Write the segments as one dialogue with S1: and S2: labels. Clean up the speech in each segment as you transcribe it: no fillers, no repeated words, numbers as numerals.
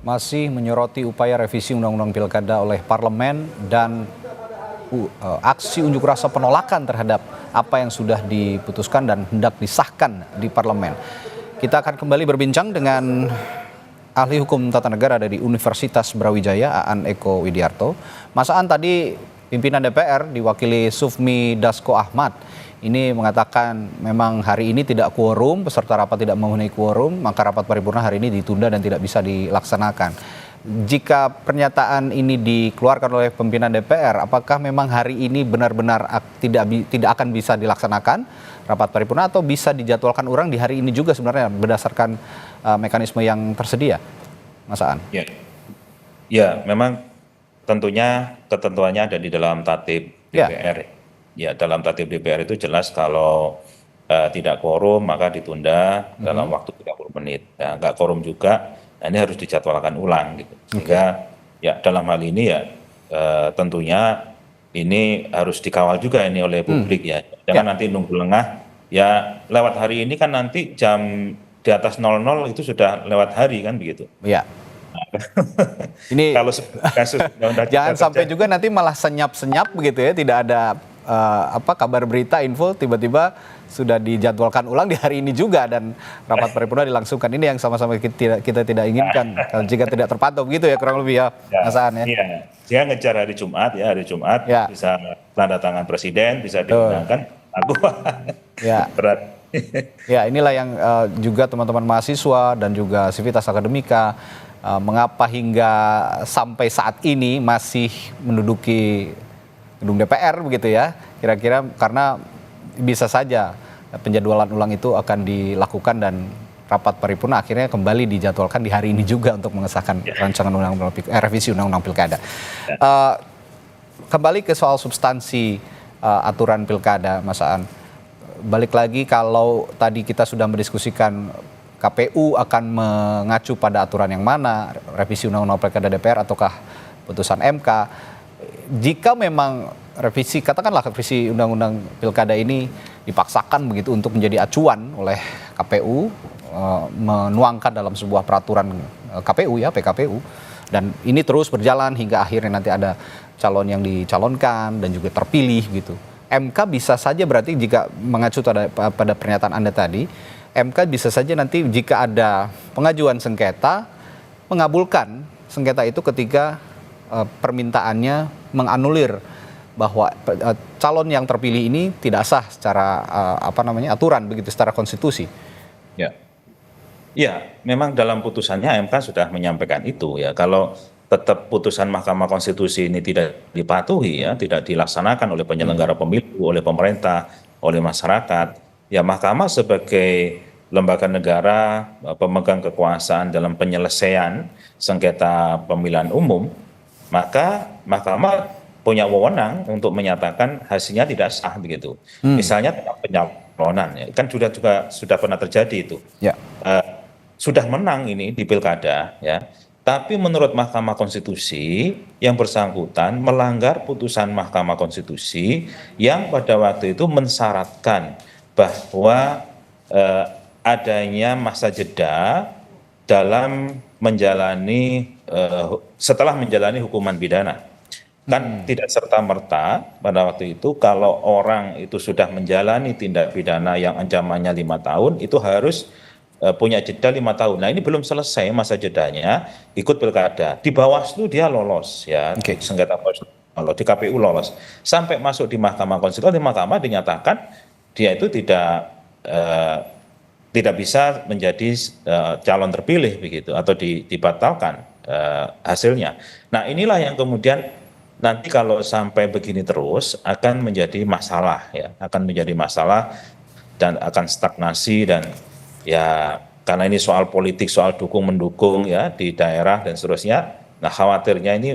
S1: masih menyoroti upaya revisi Undang-Undang Pilkada oleh Parlemen dan aksi unjuk rasa penolakan terhadap apa yang sudah diputuskan dan hendak disahkan di Parlemen. Kita akan kembali berbincang dengan ahli hukum tata negara dari Universitas Brawijaya, Aan Eko Widiarto. Mas Aan, tadi pimpinan DPR diwakili Sufmi Dasko Ahmad ini mengatakan memang hari ini tidak quorum, peserta rapat tidak memenuhi quorum, maka rapat paripurna hari ini ditunda dan tidak bisa dilaksanakan. Jika pernyataan ini dikeluarkan oleh pimpinan DPR, apakah memang hari ini benar-benar tidak akan bisa dilaksanakan rapat paripurna atau bisa dijadwalkan ulang di hari ini juga sebenarnya berdasarkan mekanisme yang tersedia, Mas Aan?
S2: Ya, memang tentunya ketentuannya ada di dalam tatib DPR. Ya, dalam tatib DPR itu jelas kalau tidak quorum maka ditunda dalam waktu 30 menit. Ya, nggak quorum juga, nah ini harus dijadwalkan ulang gitu. Sehingga ya dalam hal ini ya tentunya ini harus dikawal juga ini oleh publik ya. Jangan nanti nunggu lengah. Ya lewat hari ini kan nanti jam di atas 00 itu sudah lewat hari kan begitu.
S1: Iya. Ini
S2: kalau kasus
S1: jangan sampai juga nanti malah senyap-senyap begitu ya, tidak ada kabar berita info tiba-tiba sudah dijadwalkan ulang di hari ini juga dan rapat paripurna dilangsungkan. Ini yang sama-sama kita tidak inginkan jika tidak terpantau begitu ya kurang lebih ya, Mas Aan ya.
S2: Iya. Dia ngejar hari Jumat bisa tanda tangan presiden, bisa diundangkan. Berat.
S1: Ya, inilah yang juga teman-teman mahasiswa dan juga Civitas Akademika mengapa hingga sampai saat ini masih menduduki gedung DPR begitu ya, kira-kira karena bisa saja penjadwalan ulang itu akan dilakukan dan rapat paripurna akhirnya kembali dijadwalkan di hari ini juga untuk mengesahkan rancangan revisi Undang-Undang Pilkada. Kembali ke soal substansi aturan Pilkada, Mas Aan. Balik lagi, kalau tadi kita sudah mendiskusikan KPU akan mengacu pada aturan yang mana, revisi Undang-Undang Pilkada DPR ataukah putusan MK. Jika memang katakanlah revisi Undang-Undang Pilkada ini dipaksakan begitu untuk menjadi acuan oleh KPU, menuangkan dalam sebuah peraturan KPU ya, PKPU, dan ini terus berjalan hingga akhirnya nanti ada calon yang dicalonkan dan juga terpilih gitu. MK bisa saja berarti jika mengacu pada pernyataan Anda tadi, MK bisa saja nanti jika ada pengajuan sengketa mengabulkan sengketa itu ketika permintaannya menganulir bahwa calon yang terpilih ini tidak sah secara aturan begitu, secara konstitusi.
S2: Ya, memang dalam putusannya MK sudah menyampaikan itu ya. Kalau tetap putusan Mahkamah Konstitusi ini tidak dipatuhi ya, tidak dilaksanakan oleh penyelenggara pemilu, oleh pemerintah, oleh masyarakat, ya Mahkamah sebagai lembaga negara, pemegang kekuasaan dalam penyelesaian sengketa pemilihan umum, maka Mahkamah punya wewenang untuk menyatakan hasilnya tidak sah begitu. Misalnya tentang pencalonan, ya, kan sudah pernah terjadi itu. Sudah menang ini di pilkada, ya. Tapi menurut Mahkamah Konstitusi yang bersangkutan melanggar putusan Mahkamah Konstitusi yang pada waktu itu mensyaratkan bahwa adanya masa jeda dalam setelah menjalani hukuman pidana. Kan tidak serta-merta pada waktu itu kalau orang itu sudah menjalani tindak pidana yang ancamannya 5 tahun itu harus punya jeda 5 tahun. Nah ini belum selesai masa jedanya, ikut pilkada. Di Bawaslu dia lolos ya, sengketa Bawaslu lolos, di KPU lolos. Sampai masuk di Mahkamah Konstitusi, di Mahkamah dinyatakan dia itu tidak bisa menjadi calon terpilih begitu atau dibatalkan hasilnya. Nah inilah yang kemudian nanti kalau sampai begini terus akan menjadi masalah ya, akan menjadi masalah dan akan stagnasi dan ya karena ini soal politik, soal dukung-mendukung ya di daerah dan seterusnya. Nah khawatirnya ini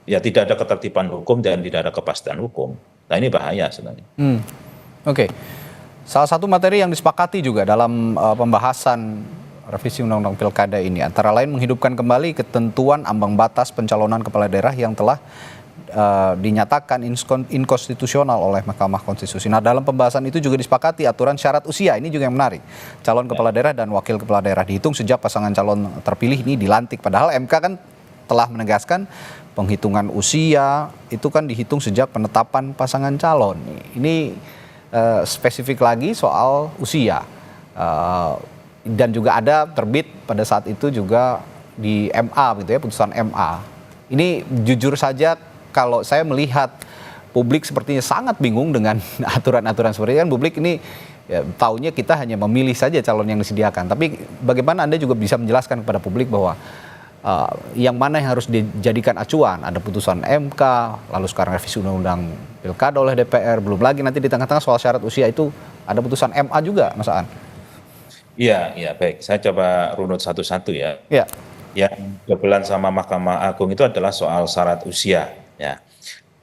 S2: ya tidak ada ketertiban hukum dan tidak ada kepastian hukum. Nah ini bahaya sebenarnya.
S1: Oke. Salah satu materi yang disepakati juga dalam pembahasan revisi Undang-Undang Pilkada ini antara lain menghidupkan kembali ketentuan ambang batas pencalonan kepala daerah yang telah dinyatakan inkonstitusional oleh Mahkamah Konstitusi. Nah, dalam pembahasan itu juga disepakati aturan syarat usia. Ini juga yang menarik. Calon kepala daerah dan wakil kepala daerah dihitung sejak pasangan calon terpilih ini dilantik. Padahal MK kan telah menegaskan penghitungan usia itu kan dihitung sejak penetapan pasangan calon. Ini spesifik lagi soal usia. Dan juga ada terbit pada saat itu juga di MA gitu ya, putusan MA. Ini jujur saja kalau saya melihat publik sepertinya sangat bingung dengan aturan-aturan seperti itu kan, publik ini ya, taunya kita hanya memilih saja calon yang disediakan. Tapi bagaimana Anda juga bisa menjelaskan kepada publik bahwa yang mana yang harus dijadikan acuan? Ada putusan MK, lalu sekarang revisi undang-undang Pilkada oleh DPR, belum lagi nanti di tengah-tengah soal syarat usia itu ada putusan MA juga, Mas Aan.
S2: Iya, baik. Saya coba runut satu-satu ya.
S1: Ya.
S2: Yang kebetulan sama Mahkamah Agung itu adalah soal syarat usia. Ya.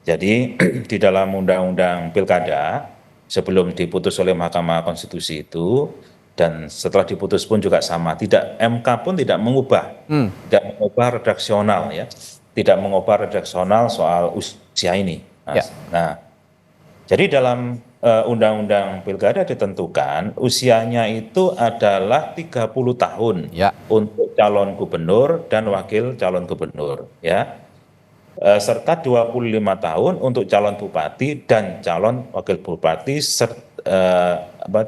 S2: Jadi di dalam Undang-Undang Pilkada sebelum diputus oleh Mahkamah Konstitusi itu dan setelah diputus pun juga sama. MK pun tidak mengubah redaksional ya, tidak mengubah redaksional soal usia ini. Mas.
S1: Ya.
S2: Nah, jadi dalam Undang-Undang Pilkada ditentukan usianya itu adalah 30 tahun
S1: Ya.
S2: untuk calon gubernur dan wakil calon gubernur ya. Serta 25 tahun untuk calon bupati dan calon wakil bupati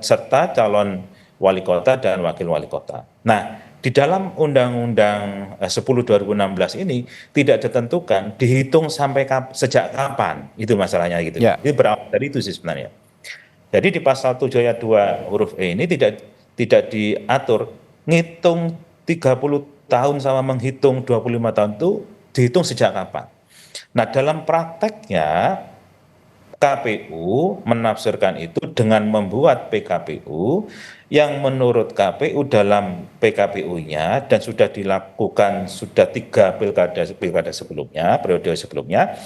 S2: serta calon wali kota dan wakil wali kota. Nah, di dalam Undang-Undang 10 2016 ini tidak ditentukan dihitung sampai sejak kapan, itu masalahnya gitu.
S1: Ya.
S2: Ini berawal dari itu sih sebenarnya. Jadi di pasal 7 ayat 2 huruf E ini tidak diatur ngitung 30 tahun sama menghitung 25 tahun itu dihitung sejak kapan. Nah, dalam prakteknya KPU menafsirkan itu dengan membuat PKPU yang menurut KPU dalam PKPU-nya dan sudah dilakukan 3 pilkada sebelumnya, periode sebelumnya,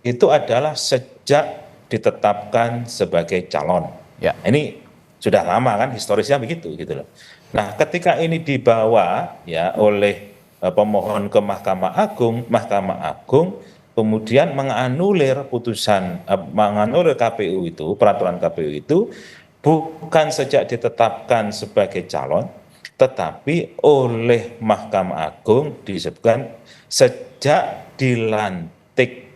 S2: itu adalah sejak ditetapkan sebagai calon.
S1: Ya.
S2: Ini sudah lama kan, historisnya begitu gitu loh. Nah, ketika ini dibawa ya oleh pemohon ke Mahkamah Agung kemudian menganulir KPU itu, peraturan KPU itu bukan sejak ditetapkan sebagai calon, tetapi oleh Mahkamah Agung disebutkan sejak dilantik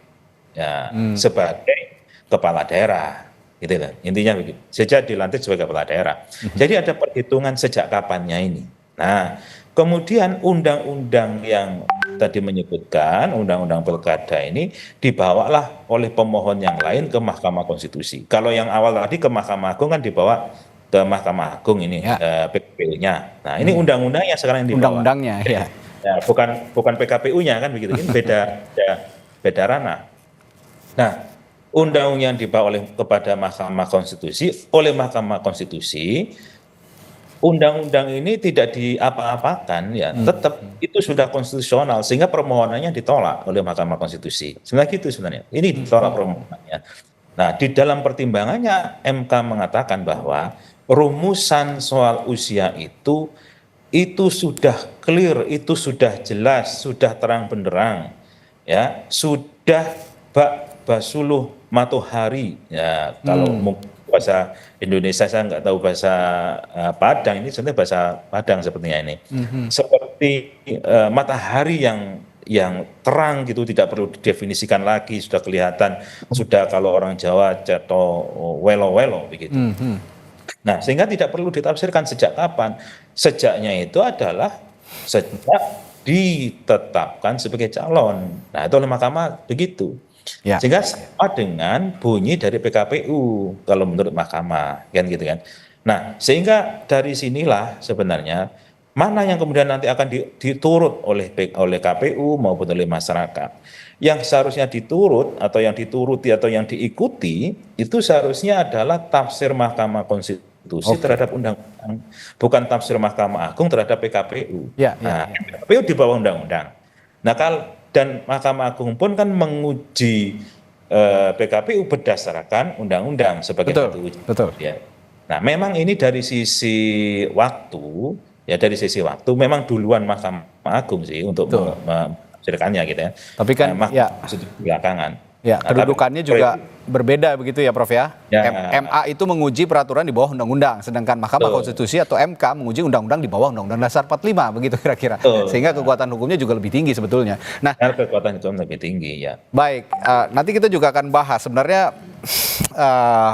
S2: ya, sebagai kepala daerah, gitu kan? Intinya begitu. Sejak dilantik sebagai kepala daerah. Jadi ada perhitungan sejak kapannya ini. Nah, kemudian undang-undang yang tadi menyebutkan undang-undang pilkada ini dibawalah oleh pemohon yang lain ke Mahkamah Konstitusi. Kalau yang awal tadi ke Mahkamah Agung kan dibawa ke Mahkamah Agung ini
S1: Ya.
S2: PKPU-nya. Nah, ini undang-undang yang sekarang yang dibawa.
S1: Undang-undangnya ya.
S2: Ya, bukan PKPU-nya kan begitu. Ini beda ranah. Nah, undang-undang yang dibawa kepada Mahkamah Konstitusi oleh Mahkamah Konstitusi, undang-undang ini tidak diapa-apakan ya, tetap itu sudah konstitusional sehingga permohonannya ditolak oleh Mahkamah Konstitusi. Sebenarnya gitu sebenarnya. Ini ditolak permohonannya. Nah, di dalam pertimbangannya MK mengatakan bahwa rumusan soal usia itu sudah clear, itu sudah jelas, sudah terang benderang. Ya, sudah bak basuluh matohari ya, kalau mungkin bahasa Indonesia saya nggak tahu bahasa Padang, ini sebenarnya bahasa Padang sepertinya ini. Seperti matahari yang terang gitu, tidak perlu didefinisikan lagi, sudah kelihatan, sudah kalau orang Jawa ceto welo-welo begitu. Nah, sehingga tidak perlu ditafsirkan sejak kapan. Sejaknya itu adalah sejak ditetapkan sebagai calon. Nah, itu oleh Mahkamah begitu. Ya. Sehingga sama dengan bunyi dari PKPU kalau menurut Mahkamah kan gitu kan. Nah, sehingga dari sinilah sebenarnya mana yang kemudian nanti akan diturut oleh KPU maupun oleh masyarakat. Yang seharusnya diturut atau yang dituruti atau yang diikuti itu seharusnya adalah tafsir Mahkamah Konstitusi terhadap undang-undang, bukan tafsir Mahkamah Agung terhadap PKPU. Nah, PKPU di bawah undang-undang. Nah, dan Mahkamah Agung pun kan menguji PKPU berdasarkan undang-undang sebagai satu uji.
S1: Betul.
S2: Ya. Nah, memang ini dari sisi waktu memang duluan Mahkamah Agung sih untuk menafsirkannya gitu ya.
S1: Tapi kan
S2: ya belakangan.
S1: Ya,
S2: Nah,
S1: kedudukannya juga berbeda begitu ya Prof ya.
S2: Ya.
S1: MA itu menguji peraturan di bawah undang-undang, sedangkan Mahkamah
S2: Betul.
S1: Konstitusi atau MK menguji undang-undang di bawah Undang-Undang Dasar 45 begitu kira-kira.
S2: Betul.
S1: Sehingga kekuatan hukumnya juga lebih tinggi sebetulnya. Nah,
S2: Kekuatan hukum lebih tinggi ya.
S1: baik, nanti kita juga akan bahas sebenarnya eh,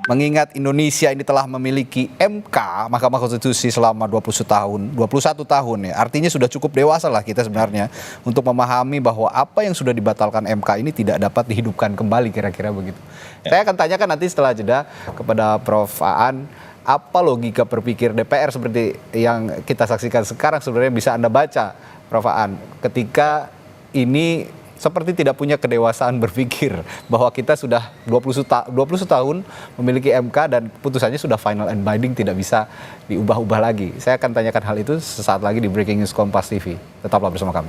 S1: mengingat Indonesia ini telah memiliki MK, Mahkamah Konstitusi selama 21 tahun ya. Artinya sudah cukup dewasa lah kita sebenarnya untuk memahami bahwa apa yang sudah dibatalkan MK ini tidak dapat dihidupkan kembali kira-kira begitu. Saya akan tanyakan nanti setelah jeda kepada Prof. Aan, apa logika berpikir DPR seperti yang kita saksikan sekarang sebenarnya bisa Anda baca, Prof. Aan, ketika ini seperti tidak punya kedewasaan berpikir bahwa kita sudah 20 tahun memiliki MK dan putusannya sudah final and binding, tidak bisa diubah-ubah lagi. Saya akan tanyakan hal itu sesaat lagi di Breaking News Kompas TV. Tetaplah bersama kami.